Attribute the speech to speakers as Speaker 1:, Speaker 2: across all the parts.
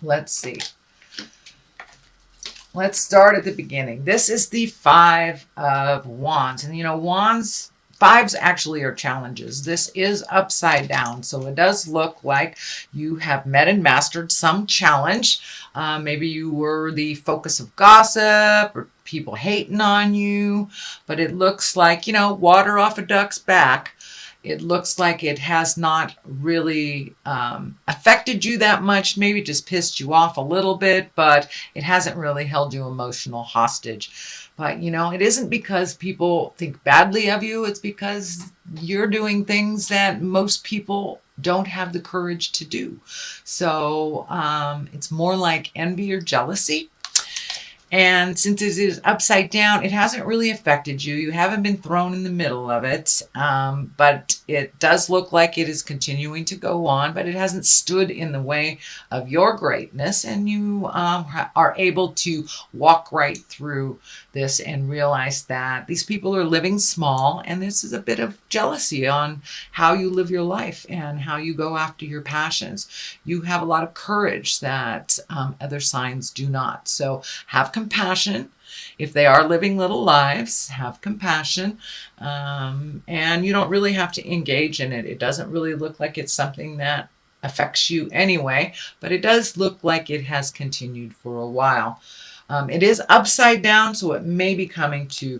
Speaker 1: Let's see. Let's start at the beginning. This is the Five of Wands. And you know, wands, fives actually are challenges. This is upside down. So it does look like you have met and mastered some challenge. Maybe you were the focus of gossip or people hating on you. But it looks like, you know, water off a duck's back. It looks like it has not really affected you that much, maybe just pissed you off a little bit, but it hasn't really held you emotional hostage. But you know, it isn't because people think badly of you, it's because you're doing things that most people don't have the courage to do. So it's more like envy or jealousy. And since it is upside down, it hasn't really affected you. You haven't been thrown in the middle of it. But it does look like it is continuing to go on, but it hasn't stood in the way of your greatness. And you are able to walk right through this and realize that these people are living small. And this is a bit of jealousy on how you live your life and how you go after your passions. You have a lot of courage that other signs do not. So have compassion. If they are living little lives, have compassion. And you don't really have to engage in it. It doesn't really look like it's something that affects you anyway, but it does look like it has continued for a while. It is upside down, so it may be coming to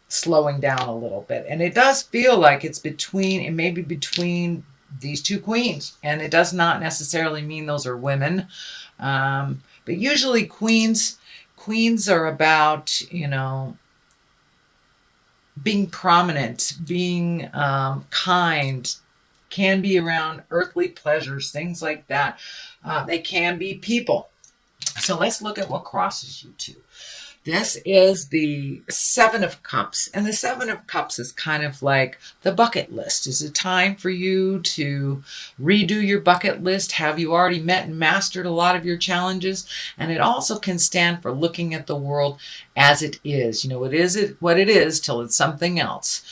Speaker 1: slowing down a little bit. And it does feel like it's between, it may be between these two queens. And it does not necessarily mean those are women. But usually queens are about, you know, being prominent, being kind, can be around earthly pleasures, things like that. They can be people. So let's look at what crosses you two. This is the Seven of Cups. And the Seven of Cups is kind of like the bucket list. Is it time for you to redo your bucket list? Have you already met and mastered a lot of your challenges? And it also can stand for looking at the world as it is. You know, it is what it is till it's something else.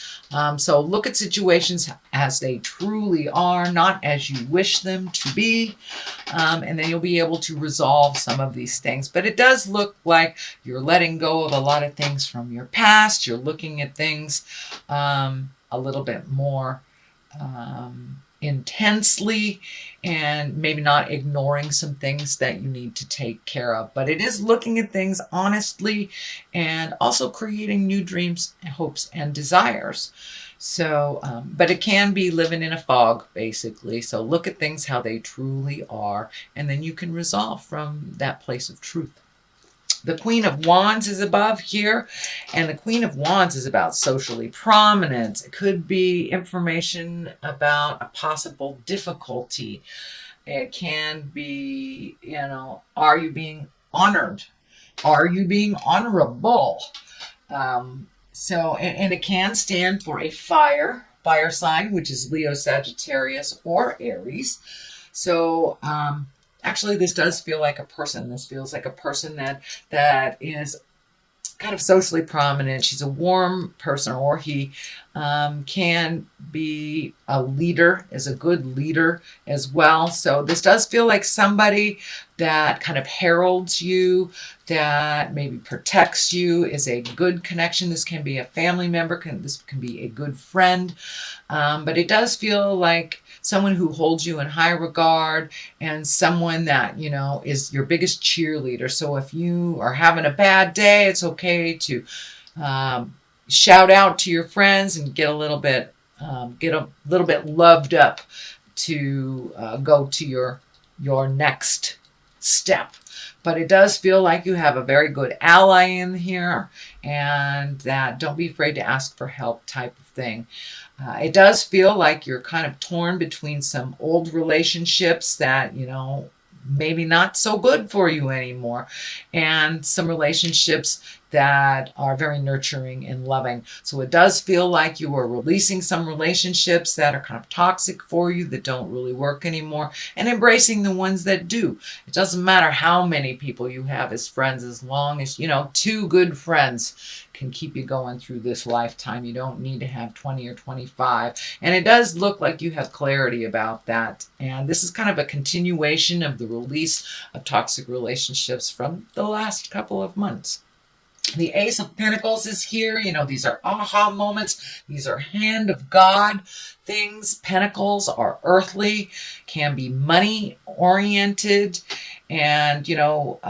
Speaker 1: So look at situations as they truly are, not as you wish them to be. And then you'll be able to resolve some of these things. But it does look like you're letting go of a lot of things from your past. You're looking at things a little bit more intensely and maybe not ignoring some things that you need to take care of. But it is looking at things honestly and also creating new dreams, hopes, and desires. So, but it can be living in a fog, basically. So look at things how they truly are, and then you can resolve from that place of truth. The Queen of Wands is above here, and the Queen of Wands is about socially prominence. It could be information about a possible difficulty. It can be, you know, are you being honored? Are you being honorable? And it can stand for a fire sign, which is Leo, Sagittarius, or Aries. So, actually, this does feel like a person. This feels like a person that is kind of socially prominent. She's a warm person, or he can be a leader, is a good leader as well. So this does feel like somebody that kind of heralds you, that maybe protects you, is a good connection. This can be a family member, this can be a good friend, but it does feel like someone who holds you in high regard and someone that, you know, is your biggest cheerleader. So if you are having a bad day, it's okay to shout out to your friends and get a little bit loved up to go to your next step. But it does feel like you have a very good ally in here, and that don't be afraid to ask for help type of thing. It does feel like you're kind of torn between some old relationships that, you know, maybe not so good for you anymore, and some relationships that are very nurturing and loving. So it does feel like you are releasing some relationships that are kind of toxic for you, that don't really work anymore, and embracing the ones that do. It doesn't matter how many people you have as friends, as long as, you know, 2 good friends can keep you going through this lifetime. You don't need to have 20 or 25. And it does look like you have clarity about that. And this is kind of a continuation of the release of toxic relationships from the last couple of months. The Ace of Pentacles is here. You know, these are aha moments. These are hand of God things. Pentacles are earthly, can be money oriented, and, you know,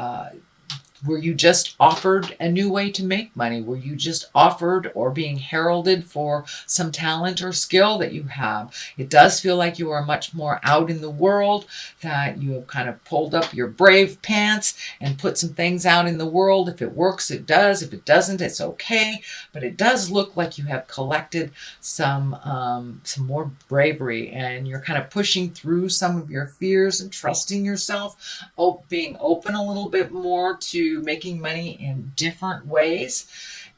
Speaker 1: were you just offered a new way to make money? Were you just offered or being heralded for some talent or skill that you have? It does feel like you are much more out in the world, that you have kind of pulled up your brave pants and put some things out in the world. If it works, it does. If it doesn't, it's okay. But it does look like you have collected some more bravery, and you're kind of pushing through some of your fears and trusting yourself, being open a little bit more to making money in different ways.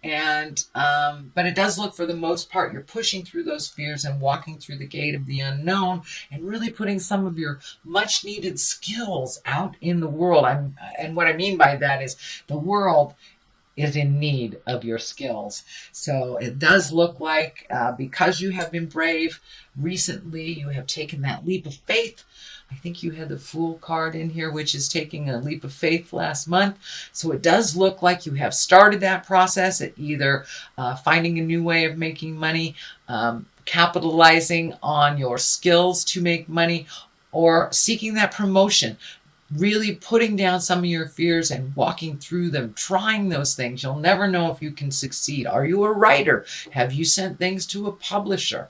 Speaker 1: And but it does look, for the most part, you're pushing through those fears and walking through the gate of the unknown, and really putting some of your much needed skills out in the world. And what I mean by that is the world is in need of your skills. So it does look like, because you have been brave recently, you have taken that leap of faith. I think you had the Fool card in here, which is taking a leap of faith last month. So it does look like you have started that process at either finding a new way of making money, capitalizing on your skills to make money, or seeking that promotion. Really putting down some of your fears and walking through them, trying those things. You'll never know if you can succeed. Are you a writer? Have you sent things to a publisher?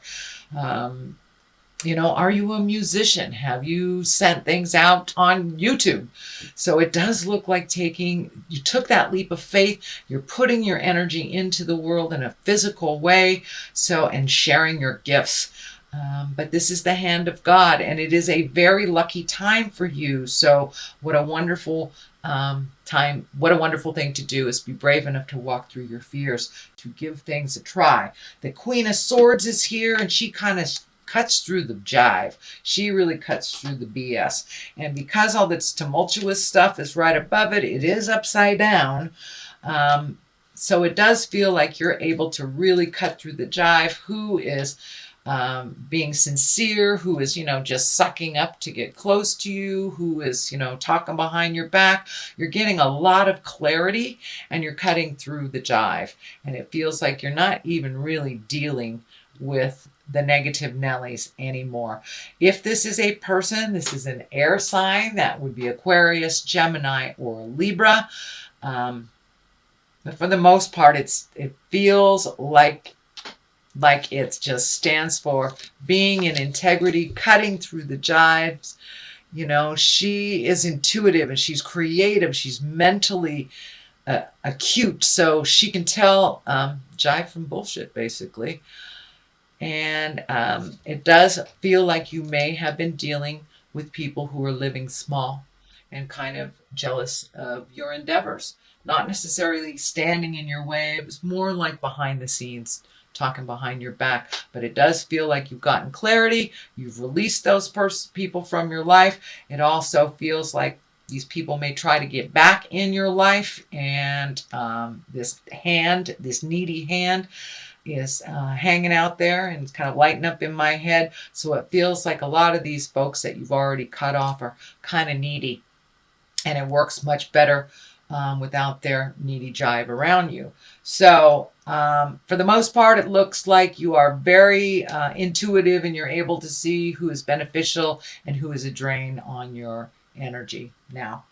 Speaker 1: You know, are you a musician? Have you sent things out on YouTube? So it does look like you took that leap of faith. You're putting your energy into the world in a physical way. and sharing your gifts. But this is the hand of God, and it is a very lucky time for you. So what a wonderful time, what a wonderful thing to do, is be brave enough to walk through your fears, to give things a try. The Queen of Swords is here, and she kind of cuts through the jive. She really cuts through the BS. And because all this tumultuous stuff is right above it, it is upside down. So it does feel like you're able to really cut through the jive. Who is being sincere, who is, just sucking up to get close to you, who is, talking behind your back. You're getting a lot of clarity, and you're cutting through the jive. And it feels like you're not even really dealing with the negative Nellies anymore. If this is a person, this is an air sign. That would be Aquarius, Gemini, or Libra. But for the most part, it feels like it just stands for being in integrity, cutting through the jives. She is intuitive, and she's creative. She's mentally acute, so she can tell jive from bullshit, basically. And it does feel like you may have been dealing with people who are living small and kind of jealous of your endeavors. Not necessarily standing in your way. It was more like behind the scenes, talking behind your back. But it does feel like you've gotten clarity. You've released those people from your life. It also feels like these people may try to get back in your life. And this needy hand, is hanging out there, and it's kind of lighting up in my head. So it feels like a lot of these folks that you've already cut off are kind of needy, and it works much better without their needy jive around you. So for the most part, it looks like you are very intuitive, and you're able to see who is beneficial and who is a drain on your energy now.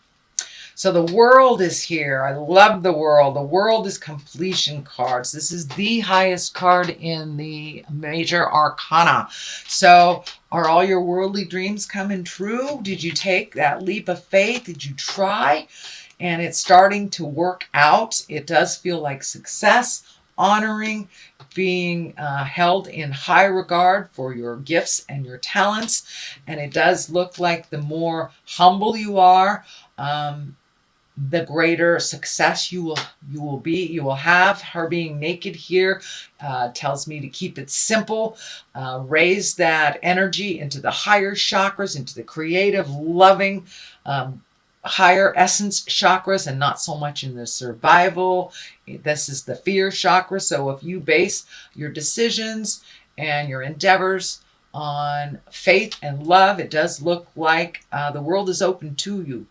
Speaker 1: So the World is here. I love the World. The World is completion cards. This is the highest card in the major arcana. So are all your worldly dreams coming true? Did you take that leap of faith? Did you try? And it's starting to work out. It does feel like success, honoring, being held in high regard for your gifts and your talents. And it does look like the more humble you are, the greater success you will have. Her being naked here tells me to keep it simple, raise that energy into the higher chakras, into the creative, loving, higher essence chakras, and not so much in the survival. This is the fear chakra. So if you base your decisions and your endeavors on faith and love, it does look like the world is open to you,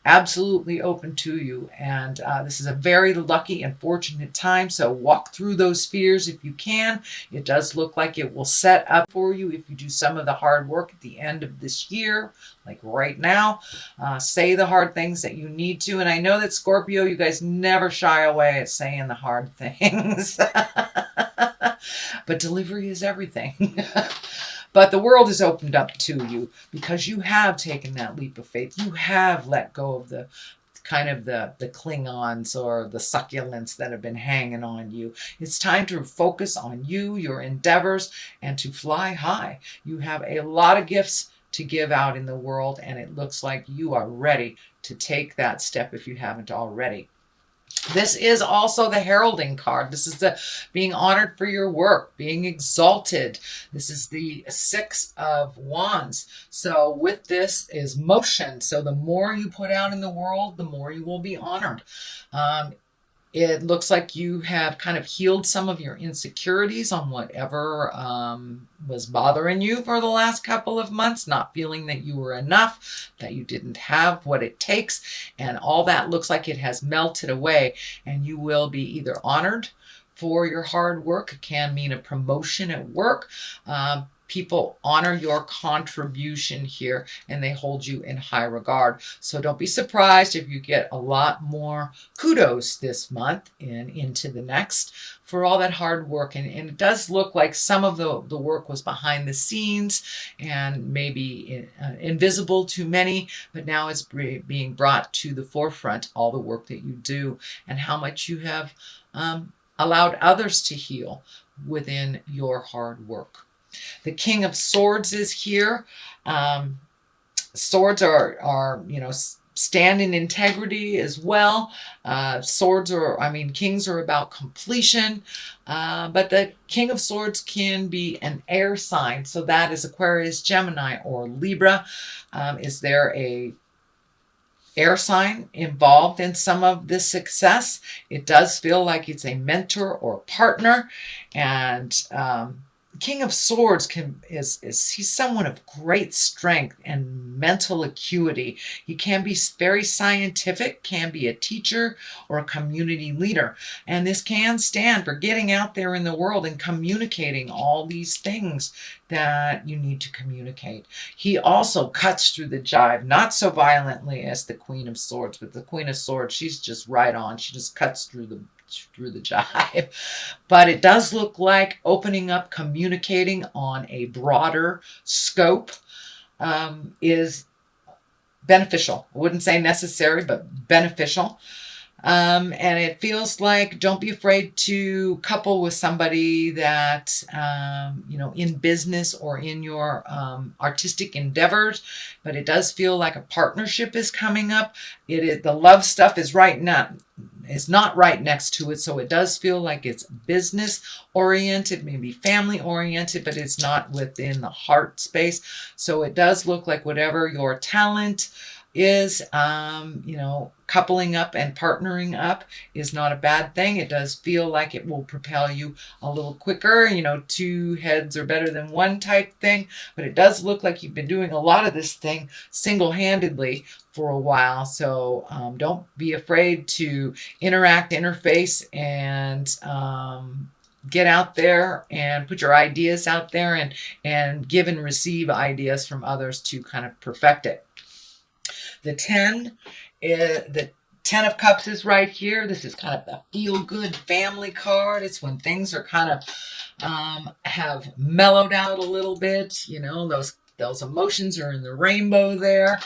Speaker 1: absolutely open to you. And this is a very lucky and fortunate time. So walk through those fears if you can. It does look like it will set up for you if you do some of the hard work at the end of this year, like right now. Say the hard things that you need to. And I know that Scorpio, you guys never shy away at saying the hard things. But delivery is everything. But the world is opened up to you because you have taken that leap of faith. You have let go of the kind of the Klingons or the succulents that have been hanging on you. It's time to focus on you, your endeavors, and to fly high. You have a lot of gifts to give out in the world, and it looks like you are ready to take that step if you haven't already. This is also the heralding card. This is the being honored for your work, being exalted. This is the 6 of Wands. So with this is motion. So the more you put out in the world, the more you will be honored. It looks like you have kind of healed some of your insecurities on whatever was bothering you for the last couple of months, not feeling that you were enough, that you didn't have what it takes. And all that looks like it has melted away, and you will be either honored for your hard work. It can mean a promotion at work. People honor your contribution here, and they hold you in high regard. So don't be surprised if you get a lot more kudos this month and into the next for all that hard work. And it does look like some of the work was behind the scenes and maybe invisible to many, but now it's being brought to the forefront, all the work that you do and how much you have allowed others to heal within your hard work. The King of Swords is here. Swords are stand in integrity as well. Kings are about completion. But the King of Swords can be an air sign. So that is Aquarius, Gemini, or Libra. Is there a air sign involved in some of this success? It does feel like it's a mentor or partner. And King of Swords he's someone of great strength and mental acuity. He can be very scientific, can be a teacher or a community leader. And this can stand for getting out there in the world and communicating all these things that you need to communicate. He also cuts through the jive, not so violently as the Queen of Swords, but the Queen of Swords, she's just right on. She just cuts through the jive. But it does look like opening up, communicating on a broader scope is beneficial. I wouldn't say necessary, but beneficial. And it feels like don't be afraid to couple with somebody that, in business or in your artistic endeavors, but it does feel like a partnership is coming up. The love stuff is not right next to it. So it does feel like it's business oriented, maybe family oriented, but it's not within the heart space. So it does look like whatever your talent is, coupling up and partnering up is not a bad thing. It does feel like it will propel you a little quicker, two heads are better than one type thing, but it does look like you've been doing a lot of this thing single-handedly for a while. So don't be afraid to interface, and get out there and put your ideas out there and give and receive ideas from others to kind of perfect it. The 10 of Cups is right here. This is kind of the feel-good family card. It's when things are kind of have mellowed out a little bit. Those emotions are in the rainbow there.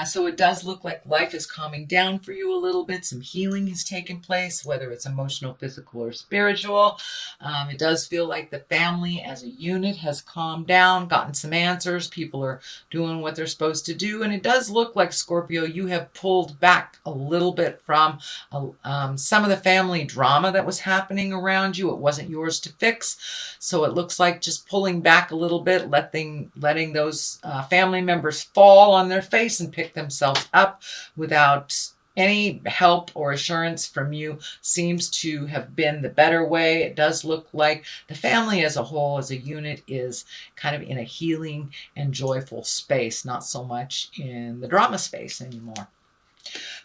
Speaker 1: So it does look like life is calming down for you a little bit. Some healing has taken place, whether it's emotional, physical, or spiritual. It does feel like the family as a unit has calmed down, gotten some answers. People are doing what they're supposed to do. And it does look like, Scorpio, you have pulled back a little bit from some of the family drama that was happening around you. It wasn't yours to fix. So it looks like just pulling back a little bit, letting those family members fall on their face and pick themselves up without any help or assurance from you seems to have been the better way. It does look like the family as a whole, as a unit, is kind of in a healing and joyful space, not so much in the drama space anymore.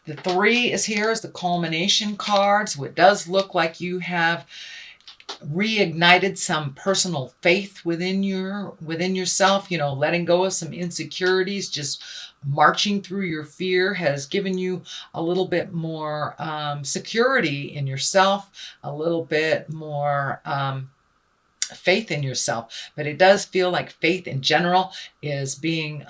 Speaker 1: The 3 is here as the culmination card. So it does look like you have reignited some personal faith within yourself. Letting go of some insecurities, just marching through your fear has given you a little bit more security in yourself, a little bit more faith in yourself. But it does feel like faith in general is being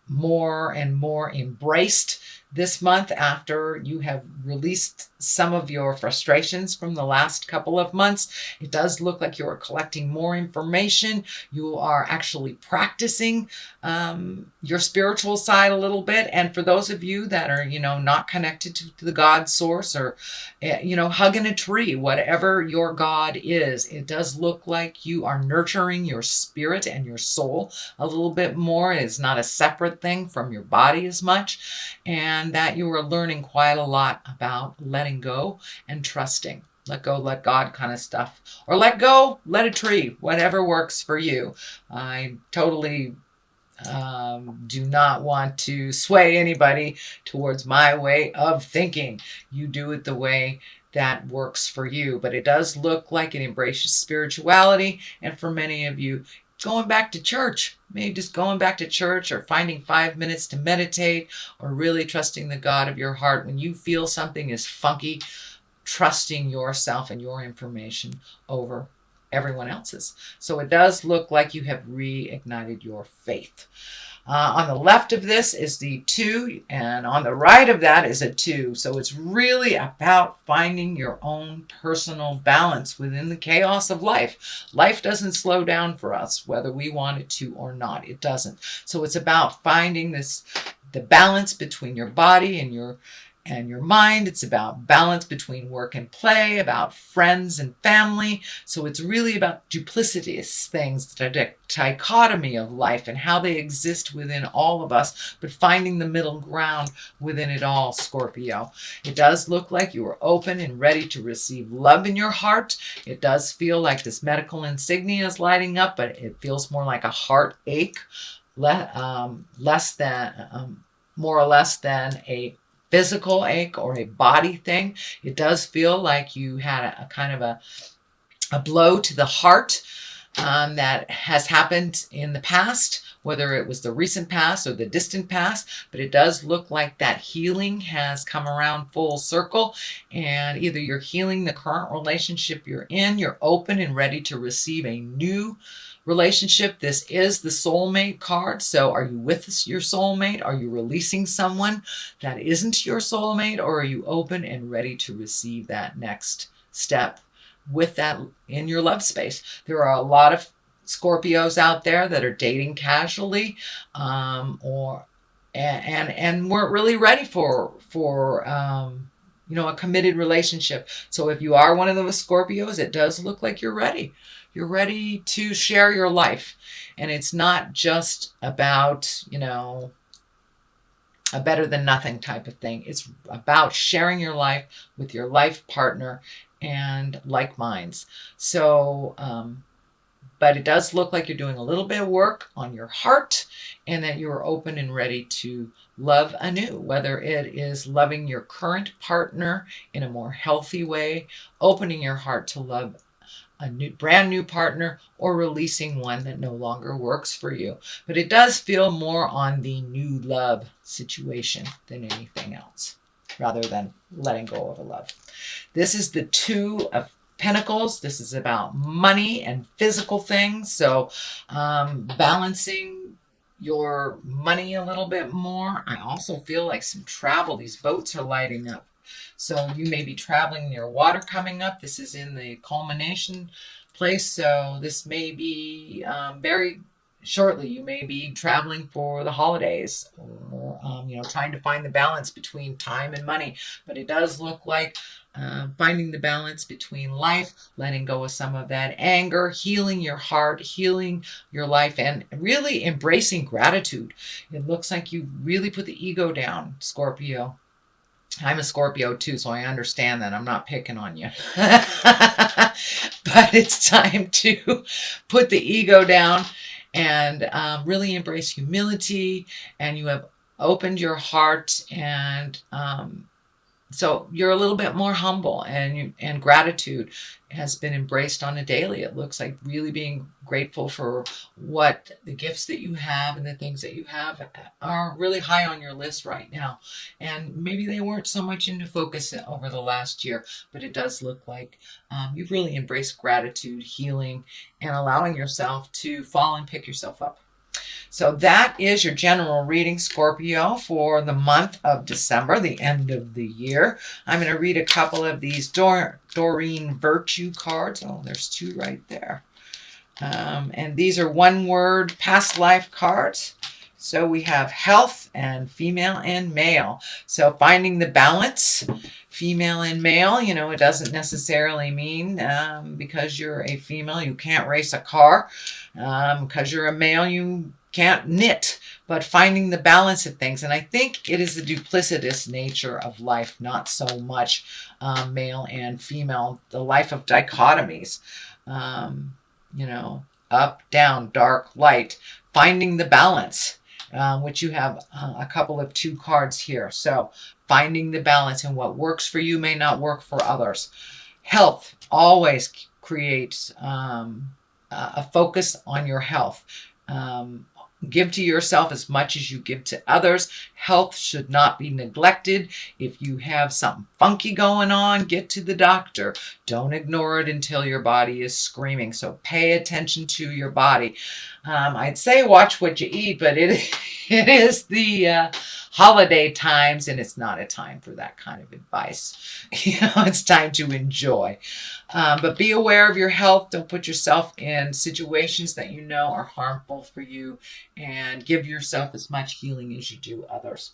Speaker 1: more and more embraced this month after you have released some of your frustrations from the last couple of months. It does look like you are collecting more information. You are actually practicing your spiritual side a little bit. And for those of you that are, not connected to the God source, or, hugging a tree, whatever your God is, it does look like you are nurturing your spirit and your soul a little bit more. It is not a separate thing from your body as much. And that you are learning quite a lot about letting go and trusting. Let go, let God kind of stuff. Or let go, let a tree, whatever works for you. I totally do not want to sway anybody towards my way of thinking. You do it the way that works for you. But it does look like it embraces spirituality. And for many of you, going back to church, maybe just going back to church, or finding 5 minutes to meditate, or really trusting the God of your heart when you feel something is funky, trusting yourself and your information over everyone else's. So it does look like you have reignited your faith. On the left of this is the 2, and on the right of that is a 2. So it's really about finding your own personal balance within the chaos of life. Life doesn't slow down for us, whether we want it to or not. It doesn't. So it's about finding the balance between your body and your mind. It's about balance between work and play, about friends and family. So it's really about duplicitous things, the dichotomy of life and how they exist within all of us, but finding the middle ground within it all, Scorpio. It does look like you are open and ready to receive love in your heart. It does feel like this medical insignia is lighting up, but it feels more like a heartache, more or less than a physical ache or a body thing. It does feel like you had a kind of a blow to the heart that has happened in the past, whether it was the recent past or the distant past. But it does look like that healing has come around full circle, and either you're healing the current relationship you're in, you're open and ready to receive a new relationship. This is the soulmate card. So are you with your soulmate? Are you releasing someone that isn't your soulmate? Or are you open and ready to receive that next step with that in your love space? There are a lot of Scorpios out there that are dating casually, and weren't really ready for a committed relationship. So if you are one of those Scorpios, it does look like you're ready. You're ready to share your life. And it's not just about, a better than nothing type of thing. It's about sharing your life with your life partner and like minds. So, but it does look like you're doing a little bit of work on your heart, and that you're open and ready to love anew, whether it is loving your current partner in a more healthy way, opening your heart to love a brand new partner, or releasing one that no longer works for you. But it does feel more on the new love situation than anything else, rather than letting go of a love. This is the 2 of Pentacles. This is about money and physical things. So balancing your money a little bit more. I also feel like some travel. These boats are lighting up. So you may be traveling near water coming up. This is in the culmination place. So this may be very shortly. You may be traveling for the holidays or, trying to find the balance between time and money. But it does look like finding the balance between life, letting go of some of that anger, healing your heart, healing your life, and really embracing gratitude. It looks like you really put the ego down, Scorpio. I'm a Scorpio too, so I understand that. I'm not picking on you. But it's time to put the ego down and really embrace humility. And you have opened your heart, and so you're a little bit more humble, and gratitude has been embraced on a daily. It looks like really being grateful for what the gifts that you have and the things that you have are really high on your list right now. And maybe they weren't so much into focus over the last year, but it does look like you've really embraced gratitude, healing, and allowing yourself to fall and pick yourself up. So that is your general reading, Scorpio, for the month of December, the end of the year. I'm going to read a couple of these Doreen Virtue cards. Oh, there's two right there. And these are one-word past life cards. So we have health and female and male. So finding the balance, female and male, it doesn't necessarily mean because you're a female, you can't race a car. Because you're a male, you can't knit, but finding the balance of things. And I think it is the duplicitous nature of life, not so much male and female, the life of dichotomies, up, down, dark, light, finding the balance, which you have a couple of two cards here. So finding the balance, and what works for you may not work for others. Health always creates a focus on your health. Give to yourself as much as you give to others. Health should not be neglected. If you have something funky going on, get to the doctor. Don't ignore it until your body is screaming. So pay attention to your body. I'd say watch what you eat, but it is the holiday times, and it's not a time for that kind of advice. It's time to enjoy. But be aware of your health. Don't put yourself in situations that you know are harmful for you, and give yourself as much healing as you do others.